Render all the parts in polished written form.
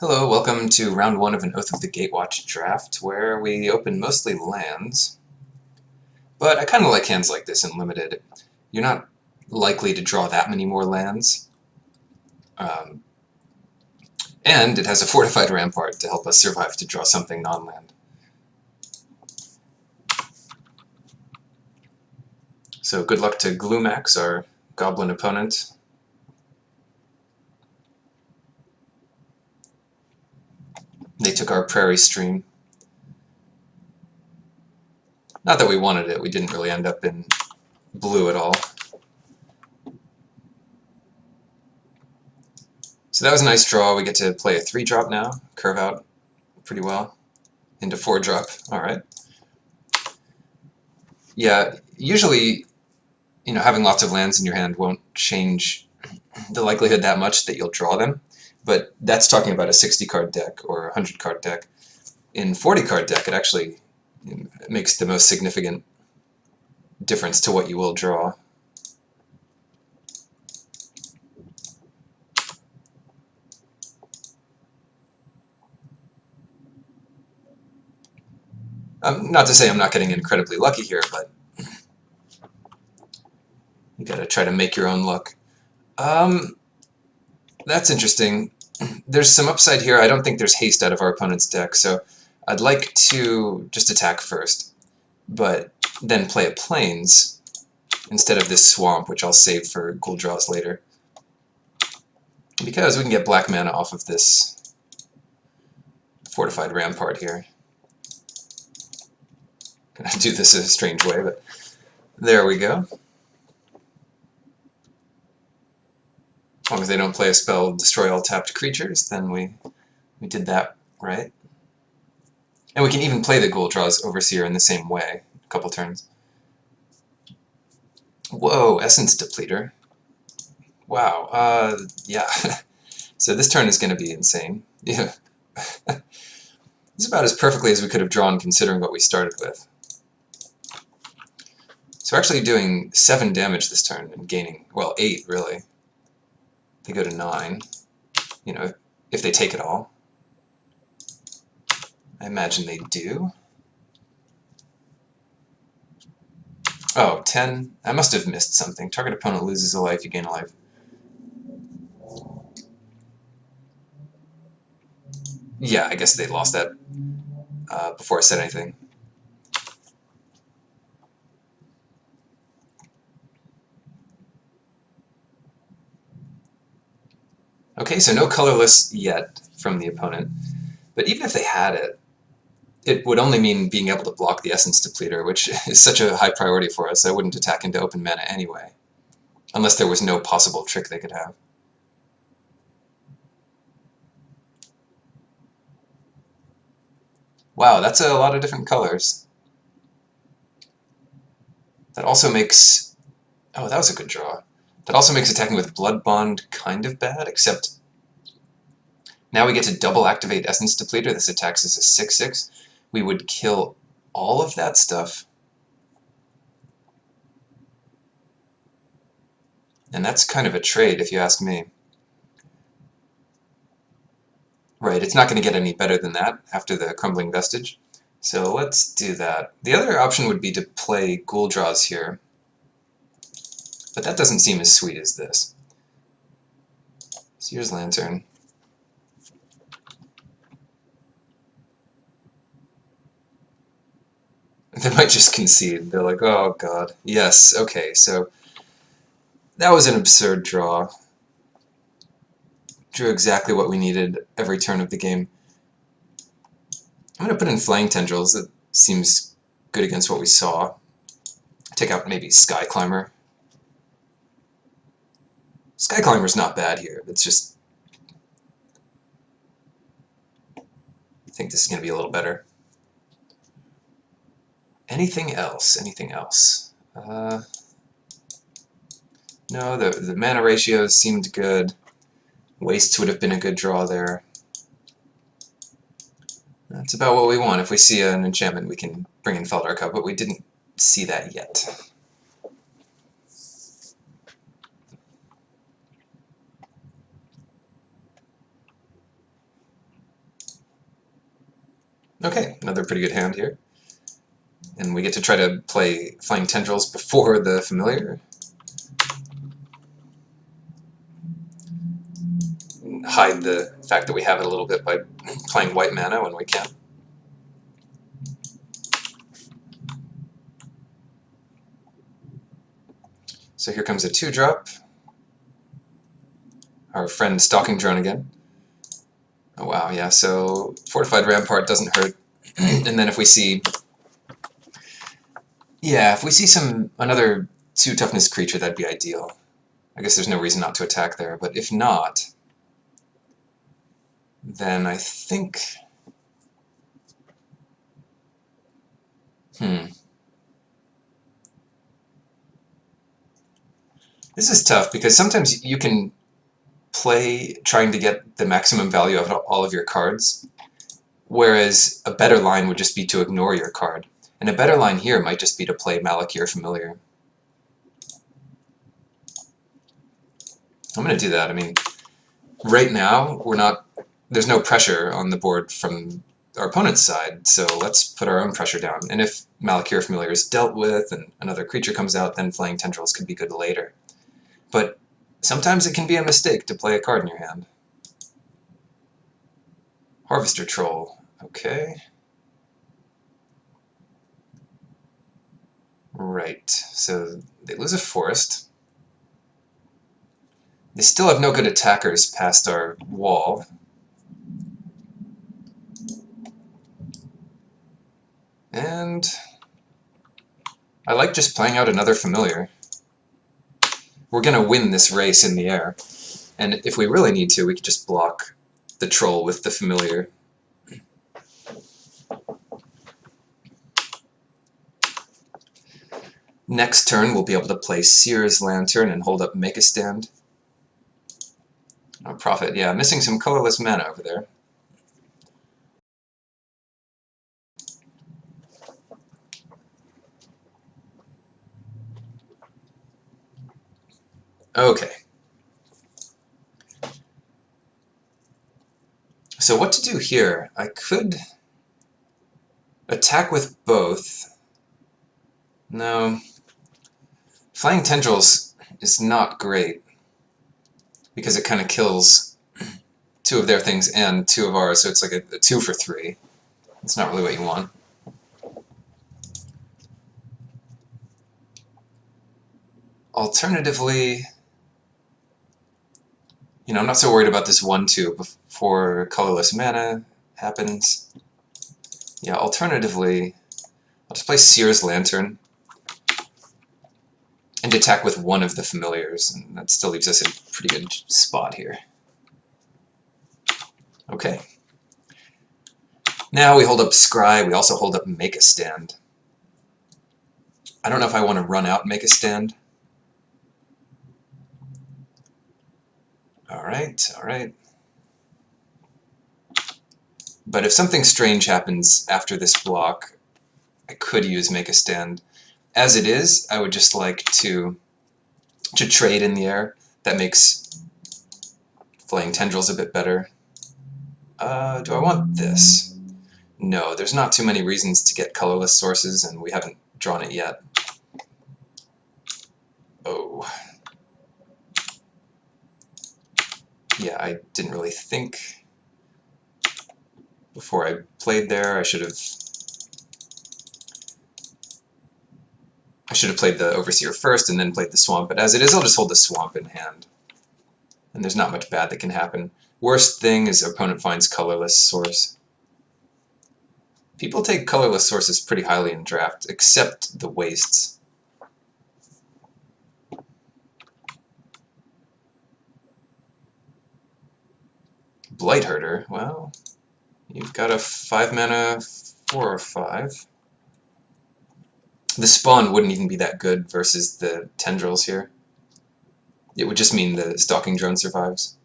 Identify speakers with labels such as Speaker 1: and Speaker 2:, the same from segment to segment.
Speaker 1: Hello, welcome to round one of an Oath of the Gatewatch draft, where we open mostly lands. But I kind of like hands like this in Limited. You're not likely to draw that many more lands. And it has a fortified rampart to help us survive to draw something non-land. So good luck to Glumax, our goblin opponent. They took our Prairie Stream. Not that we wanted it, we didn't really end up in blue at all. So that was a nice draw. We get to play a 3-drop now, curve out pretty well into 4-drop. Alright. Yeah, usually, having lots of lands in your hand won't change the likelihood that much that you'll draw them, but that's talking about a 60-card deck or a 100-card deck. In 40-card deck, it actually makes the most significant difference to what you will draw. Not to say I'm not getting incredibly lucky here, but you gotta try to make your own luck. That's interesting. There's some upside here. I don't think there's haste out of our opponent's deck, so I'd like to just attack first, but then play a Plains instead of this Swamp, which I'll save for ghoul draws later. Because we can get black mana off of this fortified rampart here. Gonna do this in a strange way, but there we go. As long as they don't play a spell destroy all tapped creatures, then we did that right. And we can even play the ghoul draws Overseer in the same way, a couple turns. Whoa, Essence Depleter. Wow, yeah. So this turn is going to be insane. Yeah. This is about as perfectly as we could have drawn considering what we started with. So we're actually doing 7 damage this turn and gaining, well, 8 really. They go to 9, if they take it all. I imagine they do. Oh, 10. I must have missed something. Target opponent loses a life, you gain a life. Yeah, I guess they lost that before I said anything. Okay, so no colorless yet from the opponent. But even if they had it, it would only mean being able to block the Essence Depleter, which is such a high priority for us. I wouldn't attack into open mana anyway, unless there was no possible trick they could have. Wow, that's a lot of different colors. That also makes... Oh, that was a good draw. That also makes attacking with Blood Bond kind of bad, except now we get to double activate Essence Depleter. This attacks as a 6/6. We would kill all of that stuff. And that's kind of a trade, if you ask me. Right, it's not going to get any better than that after the Crumbling Vestige. So let's do that. The other option would be to play Ghoul Draws here. But that doesn't seem as sweet as this. Seer's Lantern. They might just concede. They're like, oh god. Yes, okay, so that was an absurd draw. Drew exactly what we needed every turn of the game. I'm going to put in Flying Tendrils. That seems good against what we saw. Take out maybe Sky Climber. Sky Climber's not bad here. It's just... I think this is going to be a little better. Anything else? Anything else? No, the mana ratios seemed good. Wastes would have been a good draw there. That's about what we want. If we see an enchantment, we can bring in Feldar Cup, but we didn't see that yet. Okay, another pretty good hand here. And we get to try to play Flying Tendrils before the familiar. Hide the fact that we have it a little bit by playing white mana when we can. So here comes a 2-drop. Our friend Stalking Drone again. Oh wow, yeah, so Fortified Rampart doesn't hurt. And then if we see... Yeah, if we see another 2 toughness creature, that'd be ideal. I guess there's no reason not to attack there, but if not, then I think... This is tough, because sometimes you can play trying to get the maximum value of all of your cards, whereas a better line would just be to ignore your card. And a better line here might just be to play Malakir Familiar. I'm going to do that. I mean, right now, there's no pressure on the board from our opponent's side, so let's put our own pressure down. And if Malakir Familiar is dealt with and another creature comes out, then Flying Tendrils could be good later. But sometimes it can be a mistake to play a card in your hand. Harvester Troll. Okay. Right. So they lose a forest. They still have no good attackers past our wall. And I like just playing out another familiar. We're going to win this race in the air. And if we really need to, we could just block the troll with the familiar. Next turn, we'll be able to play Seer's Lantern and hold up Make a Stand. Oh, Prophet, yeah, missing some colorless mana over there. Okay. So what to do here? I could attack with both. No. Flying Tendrils is not great, because it kind of kills 2 of their things and 2 of ours, so it's like a 2 for 3. It's not really what you want. Alternatively, I'm not so worried about this 1-2 before colorless mana happens. Yeah, alternatively, I'll just play Seer's Lantern and attack with 1 of the familiars, and that still leaves us in a pretty good spot here. Okay. Now we hold up Scry, we also hold up Make a Stand. I don't know if I want to run out and Make a Stand. Alright, alright. But if something strange happens after this block, I could use Make a Stand. As it is, I would just like to trade in the air. That makes Flying Tendrils a bit better. Do I want this? No, there's not too many reasons to get colorless sources, and we haven't drawn it yet. Oh. Yeah, I didn't really think before I played there. I should have played the Overseer first and then played the Swamp, but as it is, I'll just hold the Swamp in hand. And there's not much bad that can happen. Worst thing is opponent finds colorless source. People take colorless sources pretty highly in draft, except the wastes. Blightherder, well, you've got a 5 mana 4 or 5. The spawn wouldn't even be that good versus the tendrils here. It would just mean the Stalking Drone survives.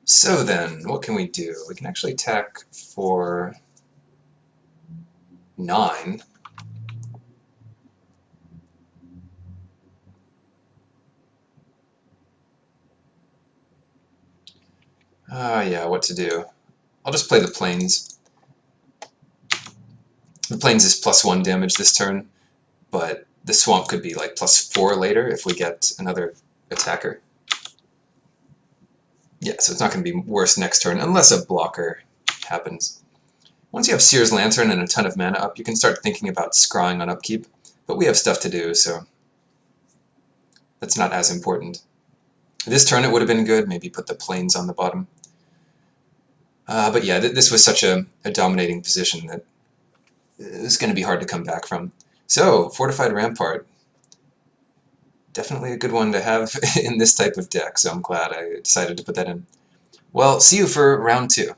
Speaker 1: So then, what can we do? We can actually attack for 9. Yeah, what to do? I'll just play the Plains. The Plains is +1 damage this turn, but the Swamp could be like +4 later if we get another attacker. Yeah, so it's not going to be worse next turn, unless a blocker happens. Once you have Seer's Lantern and a ton of mana up, you can start thinking about scrying on upkeep, but we have stuff to do, so that's not as important. This turn it would have been good, maybe put the Plains on the bottom. But yeah, this was such a dominating position that it's going to be hard to come back from. So, Fortified Rampart. Definitely a good one to have in this type of deck, so I'm glad I decided to put that in. Well, see you for round 2.